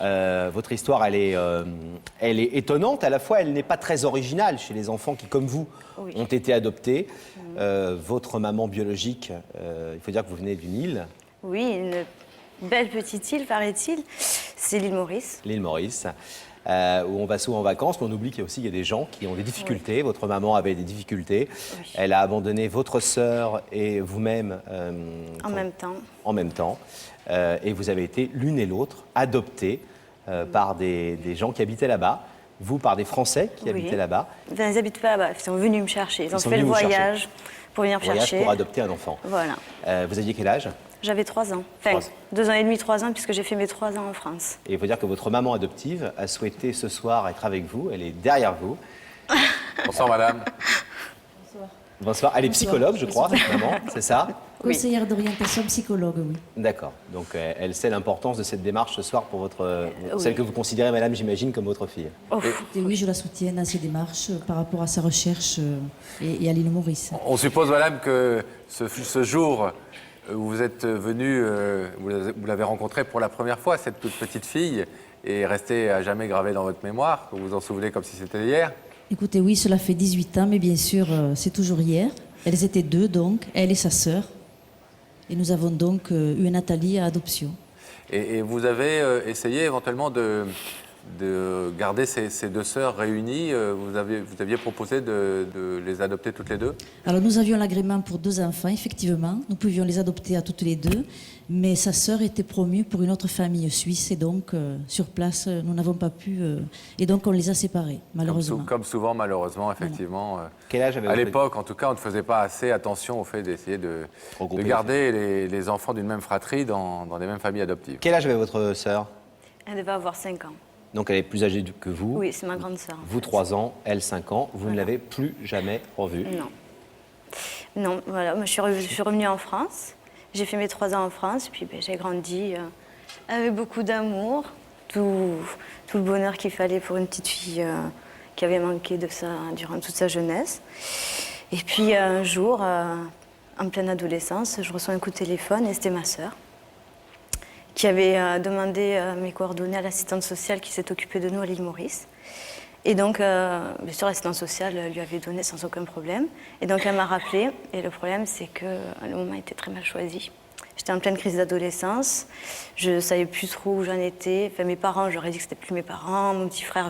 Votre histoire, elle est étonnante. À la fois, elle n'est pas très originale chez les enfants qui, comme vous, Oui. ont été adoptés. Votre maman biologique, il faut dire que vous venez d'une île, Oui, une belle petite île, paraît-il. C'est l'île Maurice. l'île Maurice, où on va souvent en vacances, mais on oublie qu'il y a des gens qui ont des difficultés. Oui. Votre maman avait des difficultés. Oui. Elle a abandonné votre sœur et vous-même En même temps. en même temps. Et vous avez été l'une et l'autre adoptées par des gens qui habitaient là-bas. Vous, par des Français qui Oui. habitaient là-bas. Enfin, ils n'habitent pas là-bas, ils sont venus me chercher. Ils ont fait le venus vous voyage pour venir me Voyage chercher. pour adopter un enfant. Voilà. Vous aviez quel âge? J'avais 3 ans. Enfin, 2 ans et demi, 3 ans, puisque j'ai fait mes 3 ans en France. Et il faut dire que votre maman adoptive a souhaité ce soir être avec vous. Elle est derrière vous. Bonsoir madame. Bonsoir. Elle est psychologue, je crois, cette maman, c'est ça? Oui. Conseillère d'orientation psychologue, oui. D'accord. Donc elle sait l'importance de cette démarche ce soir pour votre celle Oui. que vous considérez, madame, j'imagine, comme votre fille. Oh. Et oui, je la soutiens dans ses démarches par rapport à sa recherche et à l'île Maurice. On suppose madame que ce jour où vous êtes venu, vous l'avez rencontrée pour la première fois, cette toute petite fille, et est restée à jamais gravée dans votre mémoire, que vous vous en souvenez comme si c'était hier. Écoutez, oui, cela fait 18 ans, mais bien sûr, c'est toujours hier. Elles étaient 2, donc, elle et sa sœur. Et nous avons donc eu Nathalie à adoption. Et vous avez essayé éventuellement de garder ces deux sœurs réunies. Vous aviez proposé de les adopter toutes les deux. Alors, nous avions l'agrément pour 2 enfants, effectivement. Nous pouvions les adopter à toutes les 2. Mais sa sœur était promue pour une autre famille suisse. Et donc, sur place, nous n'avons pas pu... et donc, on les a séparés, malheureusement. Comme souvent, malheureusement, effectivement. Quel âge avait À votre l'époque, en tout cas, on ne faisait pas assez attention au fait d'essayer de Regrouper garder les enfants d'une même fratrie dans des mêmes familles adoptives. Quel âge avait votre sœur? Elle devait avoir 5 ans. Donc elle est plus âgée que vous. Oui, c'est ma grande sœur. en Vous, fait. 3 ans, elle, 5 ans. Vous ne l'avez plus jamais revue. Non. Non, voilà. Moi, je suis revenue en France. J'ai fait mes 3 ans en France. Puis ben, j'ai grandi avec beaucoup d'amour. Tout le bonheur qu'il fallait pour une petite fille qui avait manqué de ça durant toute sa jeunesse. Et puis un jour, en pleine adolescence, je reçois un coup de téléphone et c'était ma sœur qui avait demandé mes coordonnées à l'assistante sociale qui s'est occupée de nous à l'île Maurice. Et donc, bien sûr, l'assistante sociale lui avait donné sans aucun problème. Et donc, elle m'a rappelé. Et le problème, c'est que le moment était très mal choisi. J'étais en pleine crise d'adolescence. Je ne savais plus trop où j'en étais. Enfin, mes parents, j'aurais dit que c'était plus mes parents. Mon petit frère,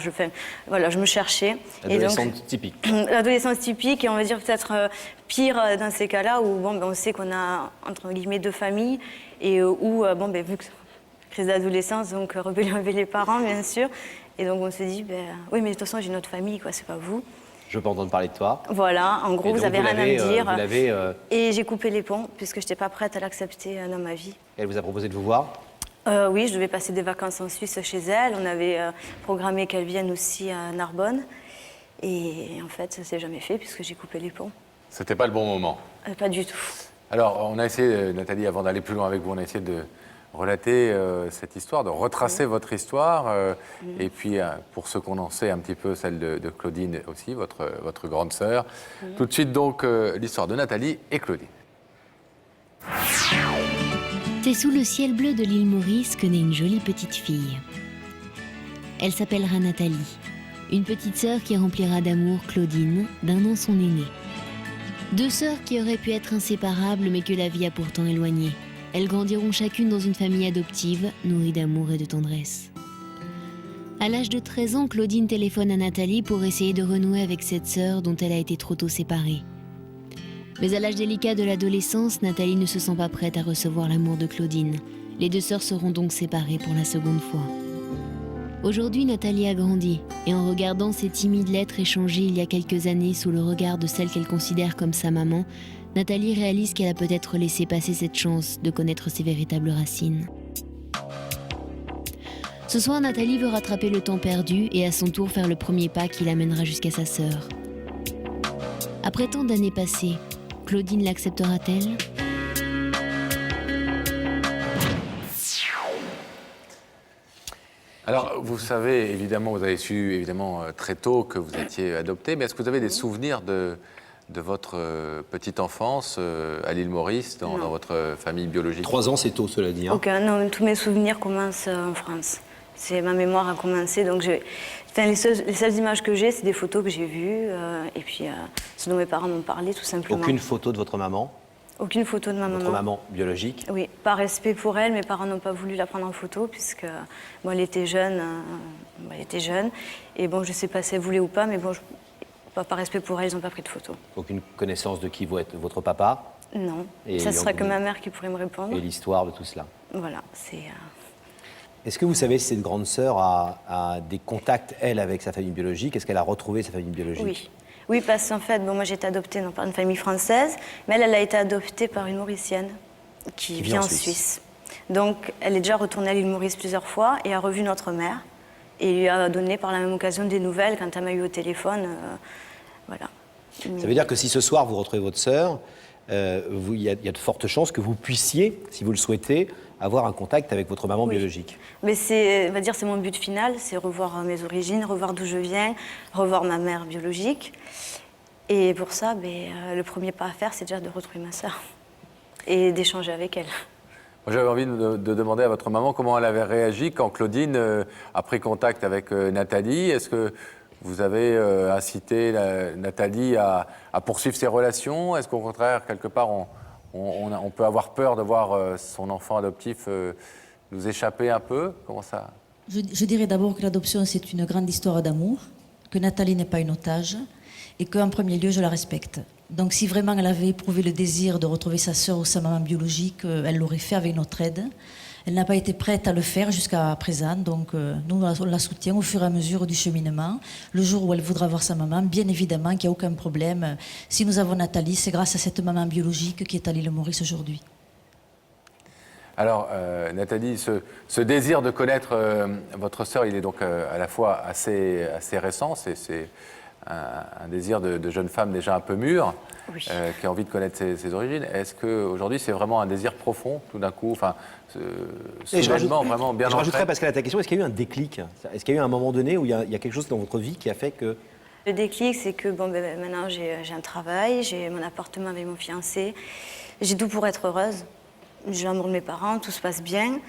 voilà, je me cherchais. Adolescente typique. L'adolescence typique, et on va dire peut-être pire dans ces cas-là où bon, ben, on sait qu'on a, entre guillemets, 2 familles. Et où, bon, ben, vu que crise d'adolescence, donc rébellion avec les parents, bien sûr. Et donc on se dit, ben, oui, mais de toute façon, j'ai une autre famille, quoi, c'est pas vous. Je peux entendre parler de toi. Voilà, en gros, Et vous donc, avez rien à me dire. vous l'avez, Et j'ai coupé les ponts, puisque je n'étais pas prête à l'accepter dans ma vie. elle vous a proposé de vous voir. Oui, je devais passer des vacances en Suisse chez elle. On avait programmé qu'elle vienne aussi à Narbonne. Et en fait, ça ne s'est jamais fait, puisque j'ai coupé les ponts. C'était pas le bon moment. Pas du tout. Alors, on a essayé, Nathalie, avant d'aller plus loin avec vous, on a essayé de relater cette histoire, de retracer votre histoire. Et puis, pour ceux qu'on en sait un petit peu, celle de Claudine aussi, votre grande sœur. Tout de suite, donc, l'histoire de Nathalie et Claudine. C'est sous le ciel bleu de l'île Maurice que naît une jolie petite fille. Elle s'appellera Nathalie, une petite sœur qui remplira d'amour Claudine, d'1 an son aînée. 2 sœurs qui auraient pu être inséparables mais que la vie a pourtant éloignées. Elles grandiront chacune dans une famille adoptive, nourrie d'amour et de tendresse. À l'âge de 13 ans, Claudine téléphone à Nathalie pour essayer de renouer avec cette sœur dont elle a été trop tôt séparée. Mais à l'âge délicat de l'adolescence, Nathalie ne se sent pas prête à recevoir l'amour de Claudine. Les 2 sœurs seront donc séparées pour la seconde fois. Aujourd'hui, Nathalie a grandi, et en regardant ces timides lettres échangées il y a quelques années sous le regard de celle qu'elle considère comme sa maman, Nathalie réalise qu'elle a peut-être laissé passer cette chance de connaître ses véritables racines. Ce soir, Nathalie veut rattraper le temps perdu et à son tour faire le premier pas qui l'amènera jusqu'à sa sœur. Après tant d'années passées, Claudine l'acceptera-t-elle ? Alors, vous savez, évidemment, vous avez su évidemment très tôt que vous étiez adoptée, mais est-ce que vous avez des souvenirs de votre petite enfance à l'île Maurice, dans votre famille biologique? 3 ans, c'est tôt, cela dit. Hein. Aucun, non, tous mes souvenirs commencent en France. Ma mémoire a commencé, donc les seules images que j'ai, c'est des photos que j'ai vues, et puis ce dont mes parents m'ont parlé, tout simplement. Aucune photo de votre maman? Aucune photo de ma maman. Votre maman biologique? Oui, par respect pour elle, mes parents n'ont pas voulu la prendre en photo, puisque bon, elle était jeune, et bon, je ne sais pas si elle voulait ou pas, mais bon, par respect pour elle, ils n'ont pas pris de photo. Aucune connaissance de qui vous êtes votre papa? Non, Et ça serait donc, que ma mère qui pourrait me répondre. Et l'histoire de tout cela? Voilà, c'est... Est-ce que vous savez si cette grande sœur a des contacts, elle, avec sa famille biologique? Est-ce qu'elle a retrouvé sa famille biologique? Oui. Oui, parce qu'en fait, bon, moi j'ai été adoptée par une famille française, mais elle a été adoptée par une Mauricienne qui vit en Suisse. Donc elle est déjà retournée à l'île Maurice plusieurs fois et a revu notre mère et lui a donné par la même occasion des nouvelles quand elle m'a eu au téléphone. Voilà. Ça veut dire que si ce soir vous retrouvez votre sœur, il y a de fortes chances que vous puissiez, si vous le souhaitez, avoir un contact avec votre maman biologique. Mais on va dire, c'est mon but final, c'est revoir mes origines, revoir d'où je viens, revoir ma mère biologique. Et pour ça, le premier pas à faire, c'est déjà de retrouver ma sœur et d'échanger avec elle. Moi, j'avais envie de demander à votre maman comment elle avait réagi quand Claudine a pris contact avec Nathalie. Est-ce que vous avez incité Nathalie à poursuivre ses relations? Est-ce qu'au contraire, quelque part, on peut avoir peur de voir son enfant adoptif nous échapper un peu? Comment ça? Je dirais d'abord que l'adoption, c'est une grande histoire d'amour, que Nathalie n'est pas une otage, et qu'en premier lieu, je la respecte. Donc si vraiment elle avait éprouvé le désir de retrouver sa sœur ou sa maman biologique, elle l'aurait fait avec notre aide. Elle n'a pas été prête à le faire jusqu'à présent, donc nous, on la soutient au fur et à mesure du cheminement. Le jour où elle voudra voir sa maman, bien évidemment qu'il n'y a aucun problème. Si nous avons Nathalie, c'est grâce à cette maman biologique qui est à l'île Maurice aujourd'hui. Alors, Nathalie, ce désir de connaître votre sœur, il est donc à la fois assez récent, c'est un désir de jeune femme déjà un peu mûre, Oui. qui a envie de connaître ses origines. Est-ce qu'aujourd'hui, c'est vraiment un désir profond, tout d'un coup, soudainement, vraiment bien ancré? Je rajouterais, Pascal, à ta question, est-ce qu'il y a eu un déclic? Est-ce qu'il y a eu un moment donné où il y a quelque chose dans votre vie qui a fait que... Le déclic, c'est que maintenant j'ai un travail, j'ai mon appartement avec mon fiancé, j'ai tout pour être heureuse. J'ai l'amour de mes parents, tout se passe bien.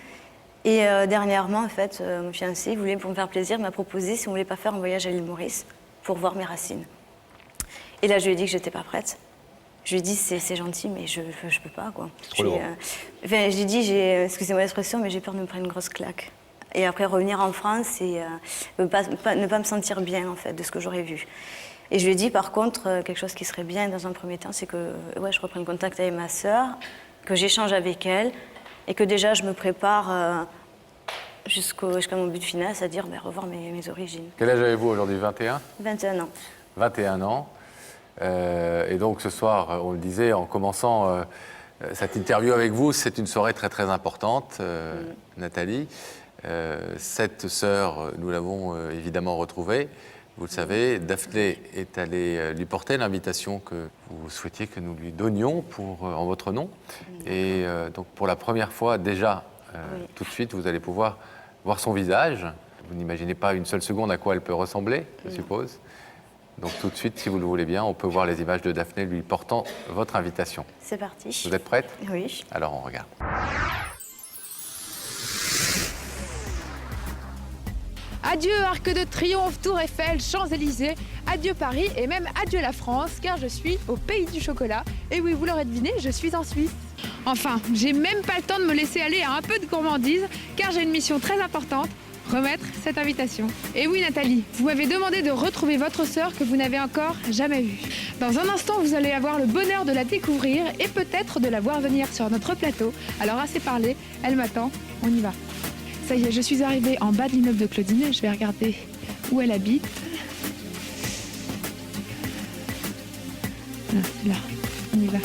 Et dernièrement, en fait, mon fiancé, pour me faire plaisir, m'a proposé si on ne voulait pas faire un voyage à l'île Maurice pour voir mes racines. Et là, je lui ai dit que je n'étais pas prête. Je lui ai dit, c'est gentil, mais je peux pas, quoi. Trop lourd. Je lui ai dit, excusez-moi l'expression, mais j'ai peur de me prendre une grosse claque. Et après, revenir en France et ne pas me sentir bien, en fait, de ce que j'aurais vu. Et je lui ai dit, par contre, quelque chose qui serait bien dans un premier temps, c'est que je reprenne contact avec ma sœur, que j'échange avec elle, et que déjà, je me prépare jusqu'à mon but final, c'est-à-dire revoir mes origines. Quel âge avez-vous aujourd'hui? 21? 21 ans. 21 ans. Et donc ce soir, on le disait en commençant cette interview avec vous, c'est une soirée très très importante, Nathalie. Cette sœur, nous l'avons évidemment retrouvée. Vous le savez, Daphné est allée lui porter l'invitation que vous souhaitiez que nous lui donnions en votre nom. Et donc pour la première fois déjà, tout de suite, vous allez pouvoir voir son visage. Vous n'imaginez pas une seule seconde à quoi elle peut ressembler, je suppose. Donc tout de suite, si vous le voulez bien, on peut voir les images de Daphné lui portant votre invitation. C'est parti. Vous êtes prête? Oui. Alors on regarde. Adieu Arc de Triomphe, Tour Eiffel, Champs-Élysées, adieu Paris et même adieu la France, car je suis au pays du chocolat. Et oui, vous l'aurez deviné, je suis en Suisse. Enfin, j'ai même pas le temps de me laisser aller à un peu de gourmandise, car j'ai une mission très importante, remettre cette invitation. Et oui Nathalie, vous m'avez demandé de retrouver votre sœur que vous n'avez encore jamais vue. Dans un instant, vous allez avoir le bonheur de la découvrir et peut-être de la voir venir sur notre plateau. Alors assez parlé, elle m'attend, on y va. Ça y est, je suis arrivée en bas de l'immeuble de Claudine. Je vais regarder où elle habite. Ah, c'est là, on y va.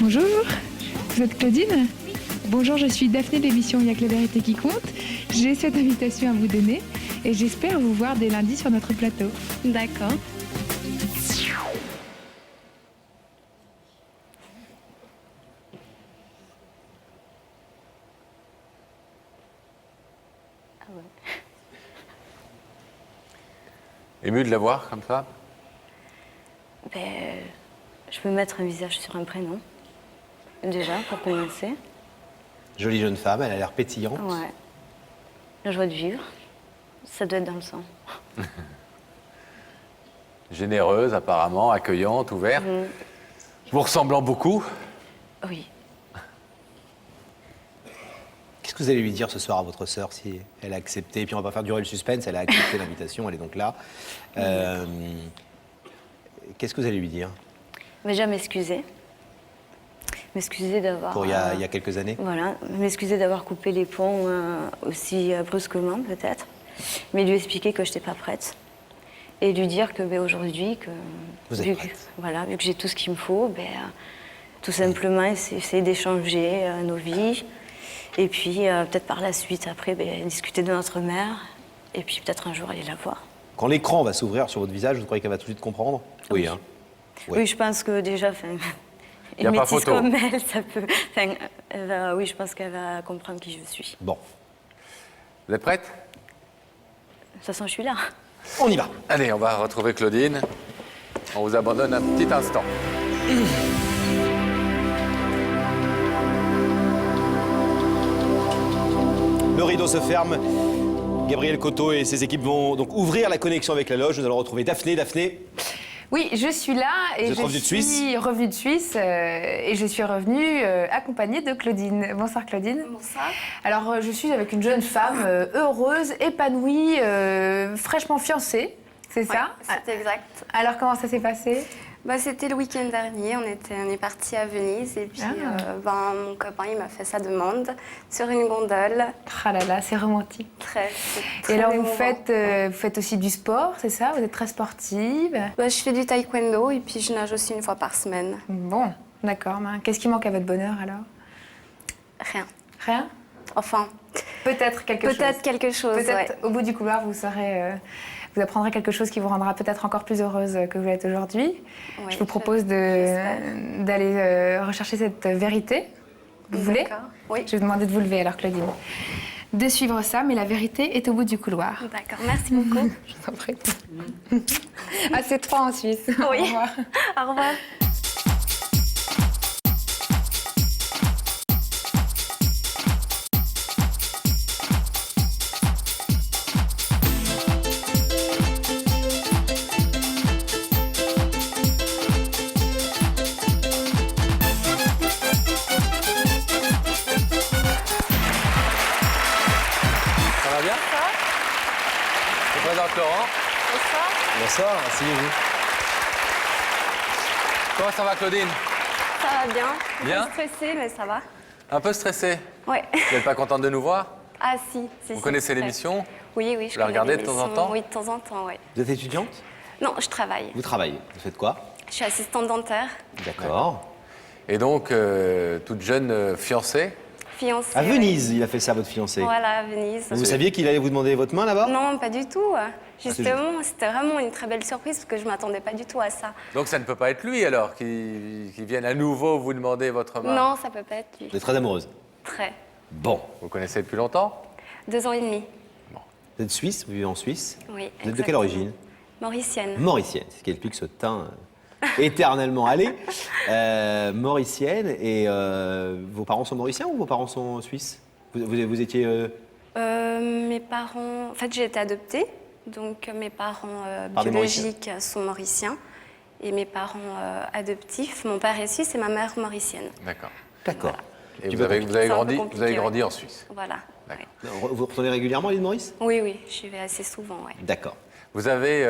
Bonjour, vous êtes Claudine? Bonjour, je suis Daphné de l'émission Il y a que la vérité qui compte. J'ai cette invitation à vous donner et j'espère vous voir dès lundi sur notre plateau. D'accord. Ému de la voir comme ça? Ben, je peux mettre un visage sur un prénom, déjà, pour commencer. Jolie jeune femme, elle a l'air pétillante. Ouais. La joie de vivre, ça doit être dans le sang. Généreuse apparemment, accueillante, ouverte. Vous ressemblant beaucoup. Oui. Qu'est-ce que vous allez lui dire ce soir à votre sœur si elle a accepté? Et puis on va pas faire durer le suspense, elle a accepté l'invitation, elle est donc là. Qu'est-ce que vous allez lui dire? Déjà m'excuser. M'excuser d'avoir... Pour il y a quelques années? Voilà, m'excuser d'avoir coupé les ponts aussi brusquement, peut-être. Mais lui expliquer que je n'étais pas prête. Et lui dire que aujourd'hui, que... Vous êtes prête. Voilà, vu que j'ai tout ce qu'il me faut, tout simplement essayer d'échanger nos vies. Et puis peut-être par la suite, après, discuter de notre mère. Et puis peut-être un jour aller la voir. Quand l'écran va s'ouvrir sur votre visage, vous croyez qu'elle va tout de suite comprendre? Oui, hein. Oui, je pense que déjà... Il y a Une pas métisse photo. comme elle, ça peut... oui, je pense qu'elle va comprendre qui je suis. Bon, Vous êtes prête? De toute façon, je suis là. on y va. Allez, on va retrouver Claudine. On vous abandonne un petit instant. Le rideau se ferme. Gabriel Coteau et ses équipes vont donc ouvrir la connexion avec la loge. Nous allons retrouver Daphné. Daphné, Oui, je suis là et Vous êtes je revenue de suis Suisse revenue de Suisse et je suis revenue accompagnée de Claudine. Bonsoir Claudine. Bonsoir. Alors je suis avec une jeune femme heureuse, épanouie, fraîchement fiancée, c'est ça? C'est exact. Alors comment ça s'est passé? C'était le week-end dernier, on est parti à Venise et puis mon copain il m'a fait sa demande sur une gondole. Ah là là, c'est romantique. Très Et alors émouvant. vous faites aussi du sport, c'est ça? Vous êtes très sportive? Je fais du taekwondo et puis je nage aussi une fois par semaine. Bon, d'accord. Mais qu'est-ce qui manque à votre bonheur alors? Rien. Rien? Enfin, Peut-être quelque chose. peut-être quelque chose. Peut-être ouais. au bout du couloir, vous apprendrez quelque chose qui vous rendra peut-être encore plus heureuse que vous l'êtes aujourd'hui. Ouais, Je vous propose j'espère. d'aller rechercher cette vérité. Vous voulez? D'accord. Oui. Je vais vous demander de vous lever alors, Claudine. De suivre ça, mais la vérité est au bout du couloir. D'accord, merci beaucoup. Je vous en prie. Ah, c'est 3 en Suisse. Oui. Au revoir. Au revoir. Ça va bien? Je vous présente Laurent. Bonsoir, asseyez-vous. Comment ça va Claudine? Ça va bien. Bien. Un peu stressée, mais ça va. Un peu stressée. Ouais. Vous n'êtes pas contente de nous voir? Ah si. Vous connaissez l'émission? Oui, oui. Vous la regardez de temps en temps? Oui, de temps en temps, oui. Vous êtes étudiante? Non, je travaille. Vous travaillez. Vous faites quoi? Je suis assistante dentaire, D'accord. Et donc, toute jeune fiancée? fiancée. À ouais. Venise, il a fait ça, votre fiancé. Voilà, à Venise. Vous saviez qu'il allait vous demander votre main là-bas? Non, pas du tout. c'est Justement, c'était vraiment une très belle surprise parce que je ne m'attendais pas du tout à ça. Donc ça ne peut pas être lui alors qui vienne à nouveau vous demander votre main? Non, ça peut pas être lui. Vous êtes très amoureuse. Très. Bon. Vous connaissez depuis longtemps? 2 ans et demi. Vous êtes suisse, vous vivez en Suisse. Oui. Vous êtes de quelle origine? Mauricienne. Mauricienne, ce qui explique ce teint éternellement allé. Mauricienne, et vos parents sont mauriciens ou vos parents sont suisses? Vous étiez... Mes parents. En fait, j'ai été adoptée. Donc, mes parents Par des biologiques sont mauriciens. Et mes parents adoptifs, mon père est suisse et ma mère mauricienne. D'accord. D'accord. Et Tu vous veux avez, pas- vous avez C'est un peu grandi, compliqué, vous avez grandi ouais. en Suisse? Voilà. D'accord. ouais. Vous retournez régulièrement à l'île Maurice? Oui, oui, j'y vais assez souvent, ouais. D'accord. Vous avez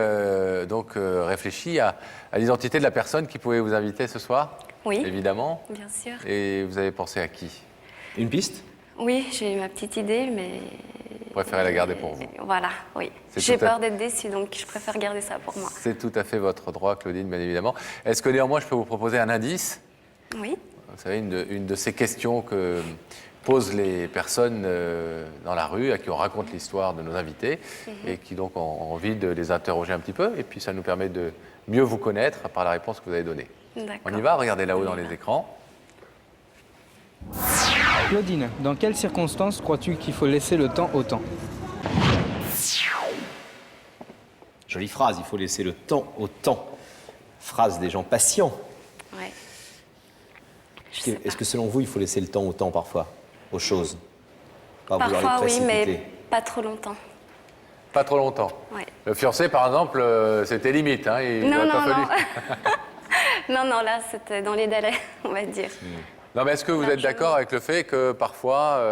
donc réfléchi à l'identité de la personne qui pouvait vous inviter ce soir? Oui, Évidemment. bien sûr. Et vous avez pensé à qui? Une piste? Oui, j'ai eu ma petite idée, mais... Vous préférez la garder pour vous? Voilà, oui. C'est J'ai tout à- peur d'être déçue, donc je préfère garder ça pour moi. C'est tout à fait votre droit, Claudine, bien évidemment. Est-ce que néanmoins je peux vous proposer un indice? Oui, Vous savez, une de ces questions que posent les personnes dans la rue, à qui on raconte l'histoire de nos invités, et qui donc ont envie de les interroger un petit peu. Et puis ça nous permet de mieux vous connaître par la réponse que vous avez donnée. On y va, regardez là-haut dans les écrans. Claudine, dans quelles circonstances crois-tu qu'il faut laisser le temps au temps? Jolie phrase, il faut laisser le temps au temps. Phrase des gens patients. Ouais. Est-ce que selon vous, il faut laisser le temps au temps parfois, aux choses? Pas vouloir Parfois, les oui, précipiter. mais pas trop longtemps. Pas trop longtemps. Ouais. Le fiancé, par exemple, c'était limite. Hein, il Non, n'aurait pas non, fallu. non. Non, là, c'était dans les délais, on va dire. Non, mais est-ce que vous êtes d'accord avec le fait que parfois,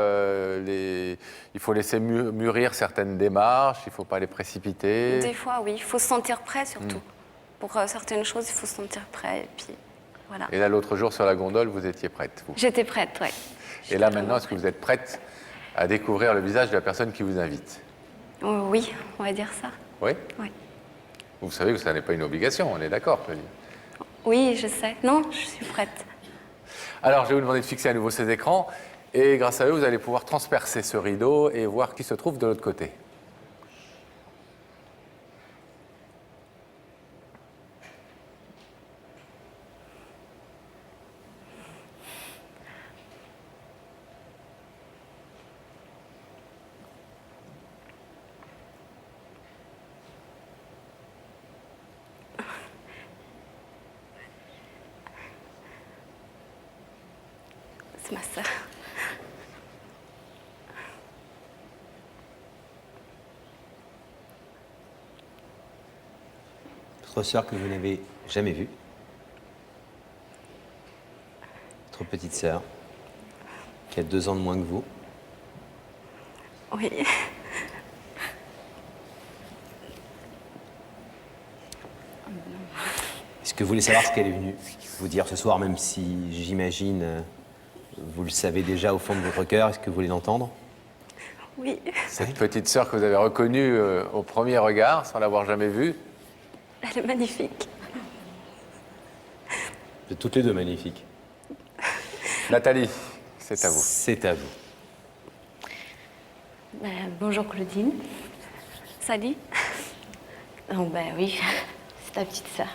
il faut laisser mûrir certaines démarches, il ne faut pas les précipiter? Des fois, oui, il faut se sentir prêt surtout. Pour certaines choses, il faut se sentir prêt. Et puis, voilà. Et là, l'autre jour, sur la gondole, vous étiez prête, vous. J'étais prête, oui. Et là, maintenant, est-ce que vous êtes prête à découvrir le visage de la personne qui vous invite? Oui, on va dire ça. Oui? Oui. Vous savez que ça n'est pas une obligation, on est d'accord, Claudine? Oui, je sais. Non, je suis prête. Alors, je vais vous demander de fixer à nouveau ces écrans. Et grâce à eux, vous allez pouvoir transpercer ce rideau et voir qui se trouve de l'autre côté. C'est ma sœur. Votre sœur que vous n'avez jamais vue. Votre petite sœur, qui a 2 ans de moins que vous. Oui. Est-ce que vous voulez savoir ce qu'elle est venue vous dire ce soir, même si j'imagine vous le savez déjà au fond de votre cœur? Est-ce que vous voulez l'entendre? Oui. Cette petite sœur que vous avez reconnue au premier regard, sans l'avoir jamais vue. Elle est magnifique. Vous êtes toutes les deux magnifiques. Nathalie, c'est à vous. C'est à vous. Bonjour Claudine. Salut. Donc oui, c'est ta petite sœur.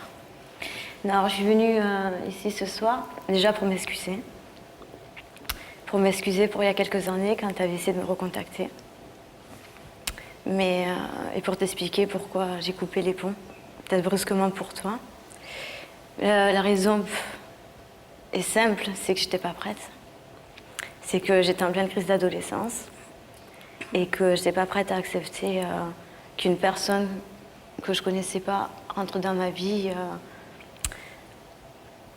Non, je suis venue ici ce soir, déjà pour m'excuser. Pour m'excuser pour il y a quelques années quand tu avais essayé de me recontacter. Mais, et pour t'expliquer pourquoi j'ai coupé les ponts, peut-être brusquement pour toi. La raison est simple, c'est que je n'étais pas prête. C'est que j'étais en pleine crise d'adolescence et que je n'étais pas prête à accepter qu'une personne que je ne connaissais pas rentre dans ma vie.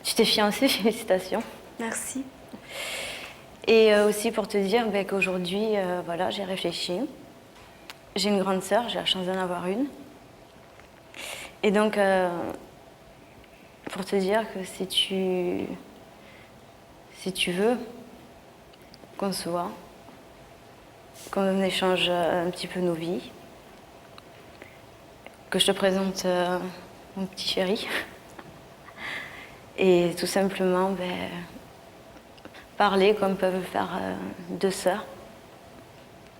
Tu t'es fiancée, félicitations. Merci. Et aussi pour te dire qu'aujourd'hui, voilà, j'ai réfléchi. J'ai une grande sœur, j'ai la chance d'en avoir une. Et donc, pour te dire que si tu veux qu'on se voit, qu'on échange un petit peu nos vies, que je te présente mon petit chéri, et tout simplement parler comme peuvent faire 2 sœurs.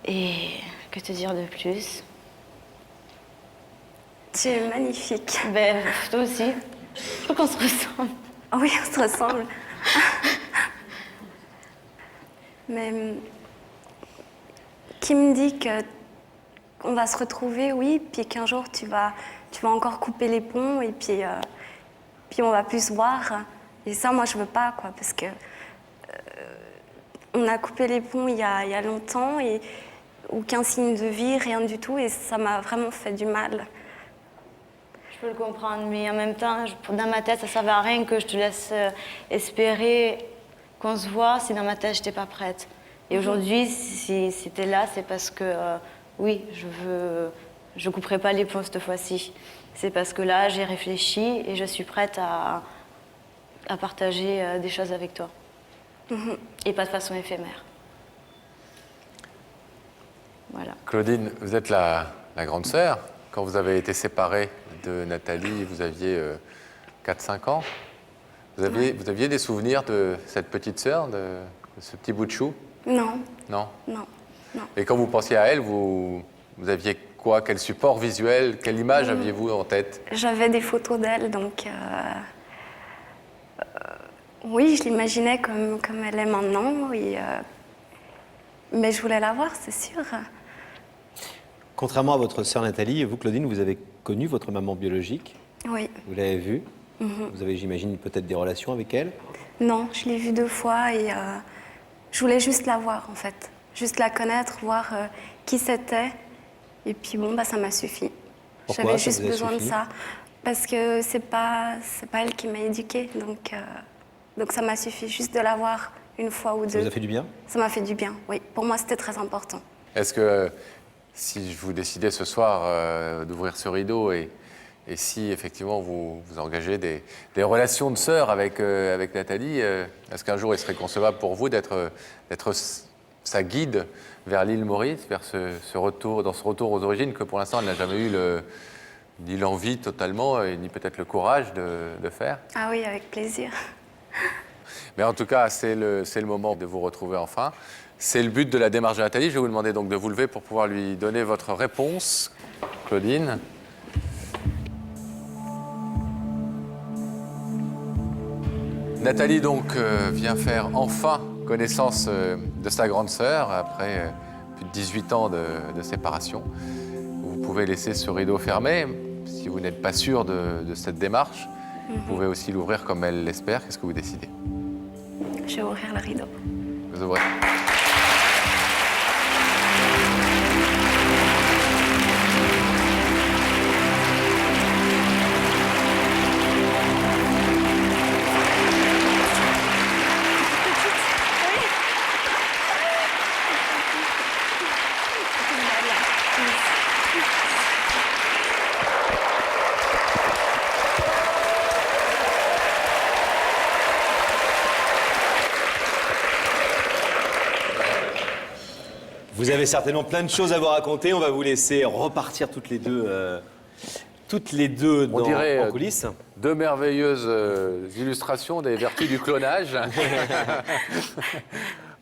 Et que te dire de plus? Tu es magnifique. Toi aussi. Je crois qu'on se ressemble. Oui, on se ressemble. Mais qui me dit qu'on va se retrouver, oui, puis qu'un jour tu vas encore couper les ponts et puis on va plus se voir. Et ça, moi, je veux pas, quoi, parce que on a coupé les ponts il y a longtemps et aucun signe de vie, rien du tout, et ça m'a vraiment fait du mal. Je peux le comprendre, mais en même temps, dans ma tête, ça ne servait à rien que je te laisse espérer qu'on se voit si dans ma tête, je n'étais pas prête. Et aujourd'hui, si c'était là, c'est parce que, oui, je ne couperai pas les ponts cette fois-ci. C'est parce que là, j'ai réfléchi et je suis prête à partager des choses avec toi. Et pas de façon éphémère. Voilà. Claudine, vous êtes la grande sœur. Quand vous avez été séparée de Nathalie, vous aviez 4-5 ans. Vous aviez des souvenirs de cette petite sœur, de ce petit bout de chou? Non, Non. non, non. Et quand vous pensiez à elle, vous aviez quoi? Quel support visuel? Quelle image aviez-vous en tête? J'avais des photos d'elle, donc oui, je l'imaginais comme elle est maintenant. Mais je voulais la voir, c'est sûr. Contrairement à votre sœur Nathalie, vous, Claudine, vous avez connu votre maman biologique. Oui. Vous l'avez vue. Vous avez, j'imagine, peut-être des relations avec elle. Non, je l'ai vue 2 fois et je voulais juste la voir, en fait. Juste la connaître, voir qui c'était. Et puis bon, ça m'a suffi. Pourquoi J'avais ça juste vous a besoin suffi? de ça. Parce que c'est pas elle qui m'a éduquée. Donc ça m'a suffi juste de la voir une fois ou 2. Ça vous a fait du bien? Ça m'a fait du bien, oui. Pour moi, c'était très important. Est-ce que si je vous décidais ce soir d'ouvrir ce rideau et si effectivement vous engagez des relations de sœurs avec Nathalie, est-ce qu'un jour il serait concevable pour vous d'être sa guide vers l'île Maurice, vers ce retour aux origines que pour l'instant elle n'a jamais eu ni l'envie totalement, ni peut-être le courage de faire? Ah oui, avec plaisir. Mais en tout cas, c'est le moment de vous retrouver enfin. C'est le but de la démarche de Nathalie. Je vais vous demander donc de vous lever pour pouvoir lui donner votre réponse. Claudine. Nathalie donc vient faire enfin connaissance de sa grande sœur après plus de 18 ans de séparation. Vous pouvez laisser ce rideau fermé si vous n'êtes pas sûr de cette démarche. Vous pouvez aussi l'ouvrir comme elle l'espère. Qu'est-ce que vous décidez? Je vais ouvrir le rideau. Vous ouvrez. Vous avez certainement plein de choses à vous raconter. On va vous laisser repartir toutes les deux On dirait en coulisses. 2 merveilleuses illustrations des vertus du clonage.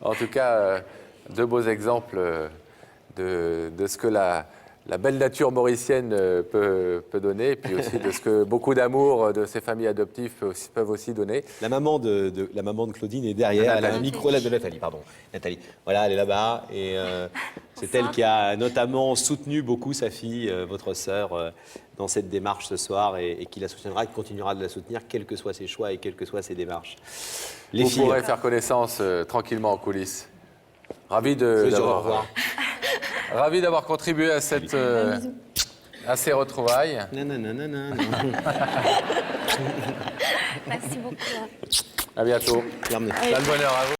En tout cas, 2 beaux exemples de ce que la belle nature mauricienne peut donner, et puis aussi de ce que beaucoup d'amour de ces familles adoptives peuvent aussi donner. La maman de Claudine est derrière. Elle a un micro là de Nathalie, pardon. Nathalie, voilà, elle est là-bas. Et c'est elle qui a notamment soutenu beaucoup sa fille, votre sœur, dans cette démarche ce soir et qui la soutiendra et qui continuera de la soutenir, quels que soient ses choix et quelles que soient ses démarches. Les Vous filles, pourrez faire connaissance tranquillement en coulisses. Ravi au revoir. Ravi d'avoir contribué à ces retrouvailles. Nanana. Merci beaucoup. À bientôt. Bienvenue. Plein de bonheur à vous.